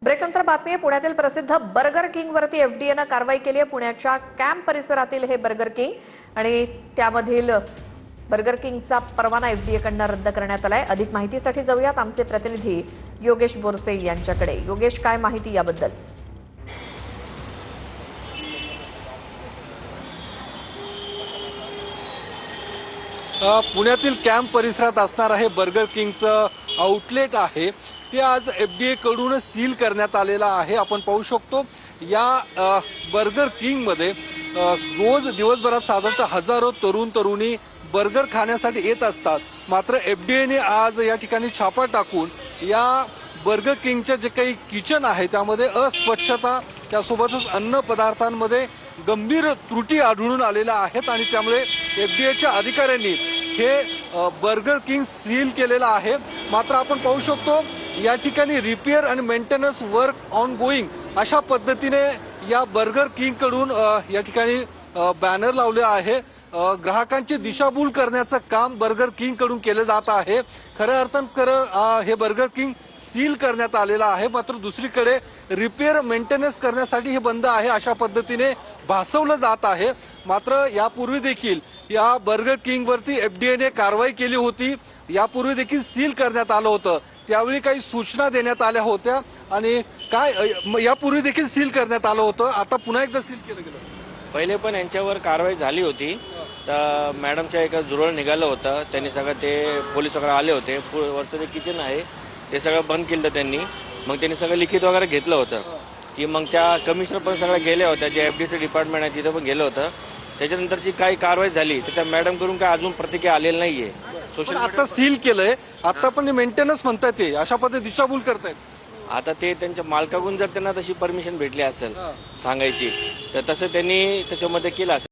ब्रेकनंतर बातमी आहे पुण्यातील प्रसिद्ध बर्गर किंग वरती एफडीएनं कारवाई केली आहे। पुण्याच्या कॅम्प परिसरातील हे बर्गर किंग आणि त्यामधील बर्गर किंगचा परवाना एफडीए कडून रद्द करण्यात आलाय। अधिक माहितीसाठी जाऊयात आमचे प्रतिनिधी योगेश बोरसे यांच्याकडे। योगेश, काय माहिती याबद्दल? पुण्यातील कॅम्प परिसरात असणार आहे बर्गर किंगचं आउटलेट आहे ते आज एफडीए कडून सील करण्यात आलेला आहे। आपण पाहू शकतो या बर्गर किंगमध्ये रोज दिवसभरात साधारणतः हजारो तरुणी बर्गर खाण्यासाठी येत असतात। मात्र एफडीएने आज या ठिकाणी छापा टाकून या बर्गर किंगचे जे काही किचन आहे त्यामध्ये अस्वच्छता त्यासोबतच अन्न पदार्थांमध्ये गंभीर त्रुटी आढळून आलेल्या आहेत आणि त्यामुळे एफडीएच्या अधिकाऱ्यांनी हे बर्गर किंग सील केलेलं आहे। मात्र आपण पाहू शकतो या ठिकाणी रिपेअर आणि मेंटेनन्स वर्क ऑन गोईंग अशा पद्धतीने या बर्गर किंग कडून या ठिकाणी बॅनर लावले आहे। ग्राहकांची दिशाभूल करण्याचं काम बर्गर किंग कडून केलं जात आहे। खऱ्या अर्थानं हे बर्गर किंग सील करण्यात आलेला आहे। मात्र दुसरीकडे रिपेअर मेंटेनन्स करण्यासाठी हे बंद आहे अशा पद्धतीने भासवलं जात आहे। मात्र यापूर्वी देखील या बर्गर किंग वरती एफडीएने कारवाई केली होती। यापूर्वी देखील सील करण्यात आलं होतं। त्यावेळी काही सूचना देण्यात आल्या होत्या आणि यापूर्वी देखील सील करण्यात आलं होतं। आता पुन्हा एकदा सील केलं गेलं। पहिले पण यांच्यावर कारवाई झाली होती। तर मॅडमच्या एका जुरळ निघालं होतं। त्यांनी सगळं ते पोलीस वगैरे आले होते। वरचं जे किचन आहे ते सगळं बंद केलं त्यांनी। मग त्यांनी सगळं लिखित वगैरे घेतलं होतं की मग त्या कमिशनर पण सगळ्या गेल्या होत्या, जे एफडीचं डिपार्टमेंट आहे तिथं पण गेलं होतं। त्याच्यानंतरची काही कारवाई झाली तर त्या मॅडम कडून काय अजून प्रतिक्रिया आलेली नाहीये। सोशल आता सील केलंय, आता पण मेंटेनन्स म्हणतात ते अशा पद्धती दिशाभूल करतायत। आता ते त्यांच्या मालकाकडून जर त्यांना तशी परमिशन भेटली असेल सांगायची तर तसं त्यांनी त्याच्यामध्ये केलं असेल।